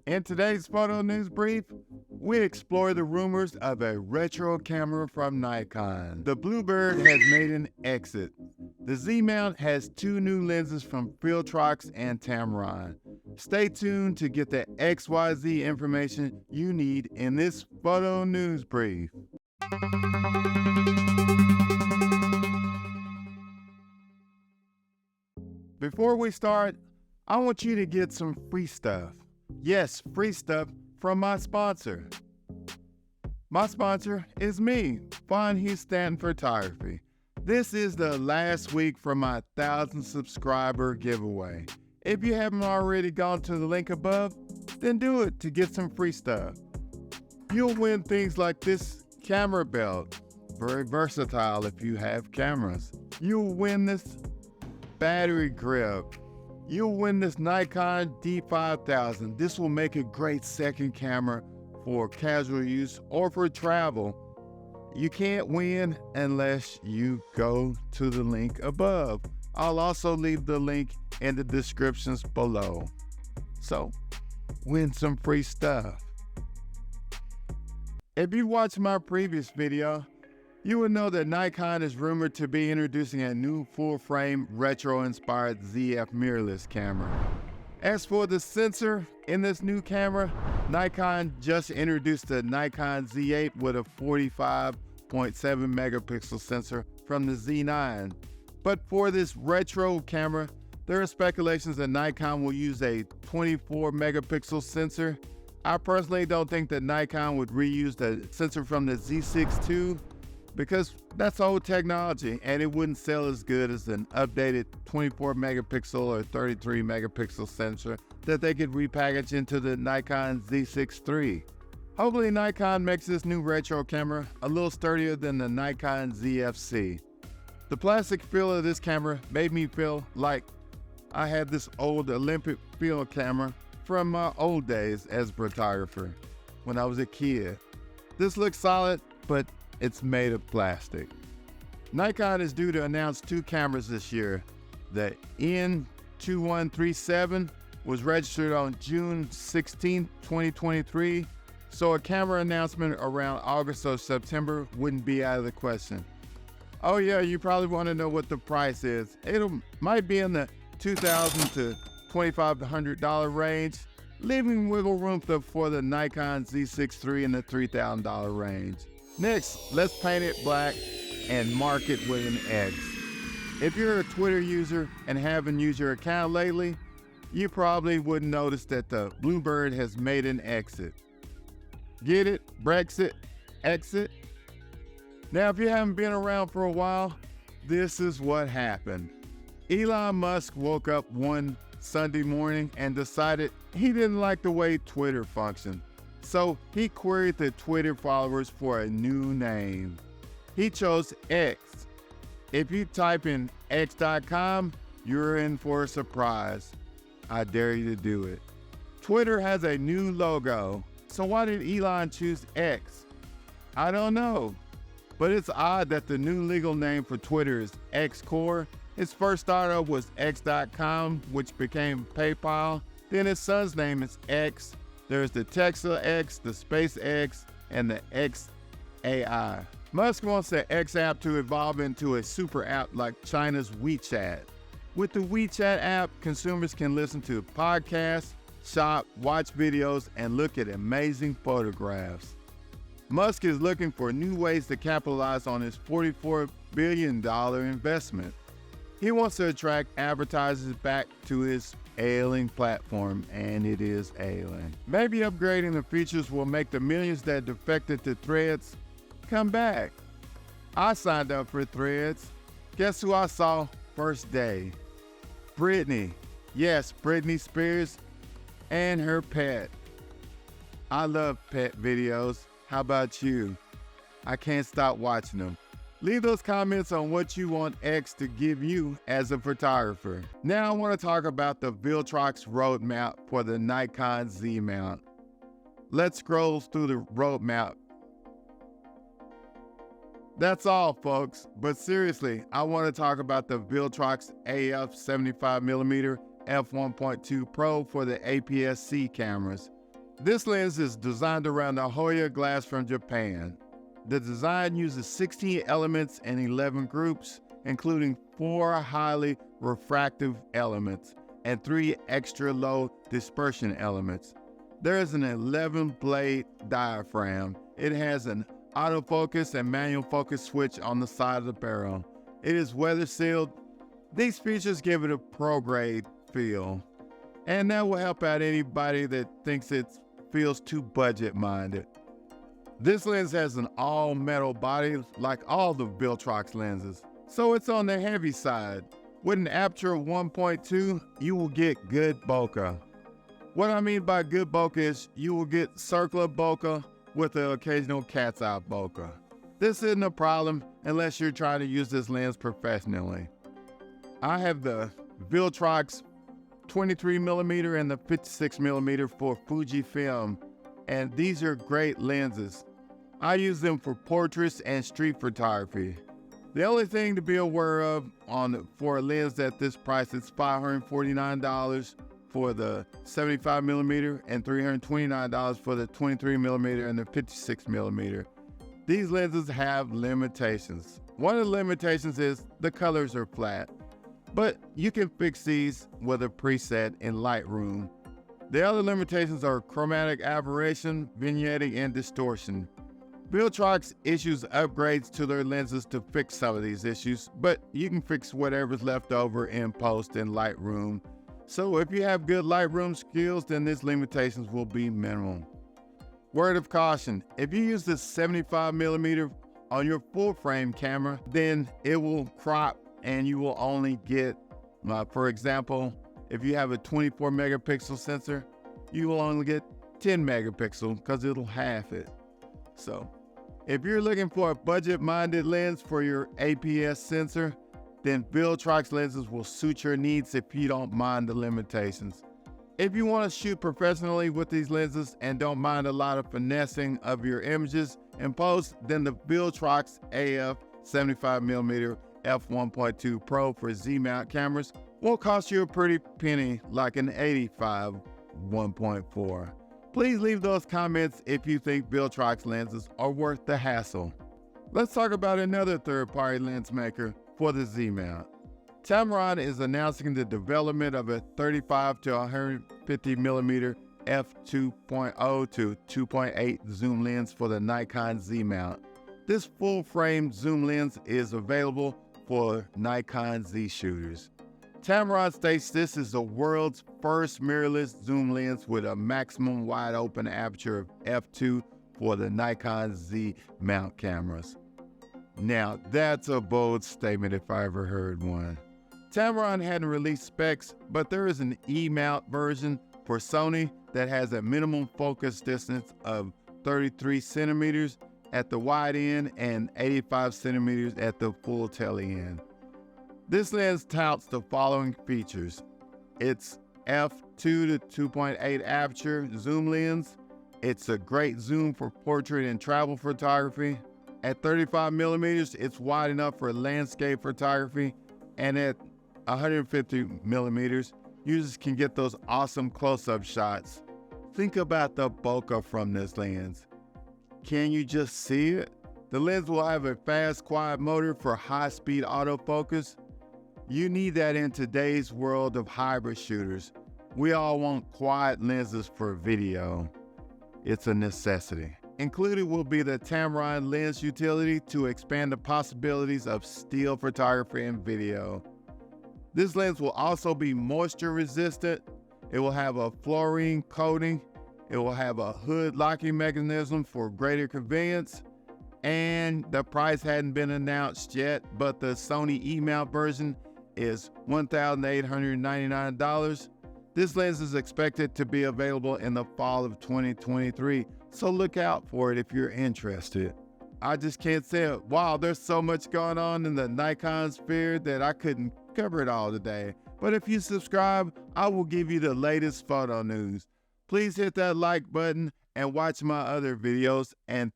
In today's photo news brief, we explore the rumors of a retro camera from Nikon. The Bluebird has made an exit. The Z mount has two new lenses from Viltrox and Tamron. Stay tuned to get the XYZ information you need in this photo news brief. Before we start, I want you to get some free stuff. Yes, free stuff from my sponsor. My sponsor is me, Hughes-Stanton Photography. This is the last week for my 1,000 subscriber giveaway. If you haven't already gone to the link above, then do it to get some free stuff. You'll win things like this camera belt, very versatile if you have cameras. You'll win this battery grip. You'll win this Nikon D5000. This will make a great second camera for casual use or for travel. You can't win unless you go to the link above. I'll also leave the link in the descriptions below. So, win some free stuff. If you watched my previous video, you would know that Nikon is rumored to be introducing a new full-frame retro-inspired ZF mirrorless camera. As for the sensor in this new camera, Nikon just introduced the Nikon Z8 with a 45.7 megapixel sensor from the Z9. But for this retro camera, there are speculations that Nikon will use a 24 megapixel sensor. I personally don't think that Nikon would reuse the sensor from the Z6II because that's old technology and it wouldn't sell as good as an updated 24 megapixel or 33 megapixel sensor that they could repackage into the Nikon Z6III. Hopefully Nikon makes this new retro camera a little sturdier than the Nikon ZFC. The plastic feel of this camera made me feel like I had this old Olympic film camera from my old days as a photographer when I was a kid. This looks solid, but it's made of plastic. Nikon is due to announce two cameras this year. The N2137 was registered on June 16, 2023, so a camera announcement around August or September wouldn't be out of the question. Oh yeah, you probably want to know what the price is. Might be in the $2,000 to $2,500 range, leaving wiggle room for the Nikon Z6III in the $3,000 range. Next, let's paint it black and mark it with an X. If you're a Twitter user and haven't used your account lately, you probably wouldn't notice that the Bluebird has made an exit. Get it? Brexit? Exit? Now, if you haven't been around for a while, this is what happened. Elon Musk woke up one Sunday morning and decided he didn't like the way Twitter functioned. So he queried the Twitter followers for a new name. He chose X. If you type in x.com, you're in for a surprise. I dare you to do it. Twitter has a new logo. So why did Elon choose X? I don't know. But it's odd that the new legal name for Twitter is X Core. His first startup was x.com, which became PayPal. Then his son's name is X. There's the Tesla X, the SpaceX, and the XAI. Musk wants the X app to evolve into a super app like China's WeChat. With the WeChat app, consumers can listen to podcasts, shop, watch videos, and look at amazing photographs. Musk is looking for new ways to capitalize on his $44 billion investment. He wants to attract advertisers back to his ailing platform, and it is ailing. Maybe upgrading the features will make the millions that defected to Threads come back. I signed up for Threads. Guess who I saw first day? Britney. Yes, Britney Spears and her pet. I love pet videos. How about you? I can't stop watching them. Leave those comments on what you want X to give you as a photographer. Now I want to talk about the Viltrox roadmap for the Nikon Z mount. Let's scroll through the roadmap. That's all, folks. But seriously, I want to talk about the Viltrox AF 75mm f1.2 Pro for the APS-C cameras. This lens is designed around the Hoya glass from Japan. The design uses 16 elements and 11 groups, including 4 highly refractive elements and 3 extra low dispersion elements. There is an 11-blade diaphragm. It has an autofocus and manual focus switch on the side of the barrel. It is weather sealed. These features give it a pro-grade feel, and that will help out anybody that thinks it feels too budget-minded. This lens has an all-metal body like all the Viltrox lenses, so it's on the heavy side. With an aperture of 1.2, you will get good bokeh. What I mean by good bokeh is you will get circular bokeh with the occasional cat's eye bokeh. This isn't a problem unless you're trying to use this lens professionally. I have the Viltrox 23mm and the 56mm for Fujifilm, and these are great lenses. I use them for portraits and street photography. The only thing to be aware of for a lens at this price is $549 for the 75mm and $329 for the 23mm and the 56mm. These lenses have limitations. One of the limitations is the colors are flat, but you can fix these with a preset in Lightroom. The other limitations are chromatic aberration, vignetting, and distortion. Viltrox issues upgrades to their lenses to fix some of these issues, but you can fix whatever's left over in post in Lightroom. So if you have good Lightroom skills, then these limitations will be minimal. Word of caution, if you use the 75mm on your full frame camera, then it will crop and you will only get, for example, if you have a 24 megapixel sensor, you will only get 10 megapixel because it'll half it. So if you're looking for a budget-minded lens for your APS sensor, then Viltrox lenses will suit your needs if you don't mind the limitations. If you want to shoot professionally with these lenses and don't mind a lot of finessing of your images in post, then the Viltrox AF 75mm f1.2 Pro for Z-mount cameras won't cost you a pretty penny like an 85 1.4. Please leave those comments if you think Viltrox lenses are worth the hassle. Let's talk about another third-party lens maker for the Z-mount. Tamron is announcing the development of a 35 to 150mm f2.0 to 2.8 zoom lens for the Nikon Z mount. This full-frame zoom lens is available for Nikon Z shooters. Tamron states this is the world's first mirrorless zoom lens with a maximum wide-open aperture of f2 for the Nikon Z mount cameras. Now, that's a bold statement if I ever heard one. Tamron hadn't released specs, but there is an E-mount version for Sony that has a minimum focus distance of 33 centimeters at the wide end and 85 centimeters at the full tele end. This lens touts the following features. It's f2 to 2.8 aperture zoom lens. It's a great zoom for portrait and travel photography. At 35 millimeters, it's wide enough for landscape photography, and at 150 millimeters, users can get those awesome close-up shots. Think about the bokeh from this lens. Can you just see it? The lens will have a fast, quiet motor for high-speed autofocus. You need that in today's world of hybrid shooters. We all want quiet lenses for video. It's a necessity. Included will be the Tamron lens utility to expand the possibilities of still photography and video. This lens will also be moisture resistant. It will have a fluorine coating. It will have a hood locking mechanism for greater convenience. And the price hadn't been announced yet, but the Sony E-mount version is $1,899. This lens is expected to be available in the fall of 2023, so look out for it if you're interested. I just can't say it. Wow, there's so much going on in the Nikon sphere that I couldn't cover it all today. But if you subscribe, I will give you the latest photo news. Please hit that like button and watch my other videos, and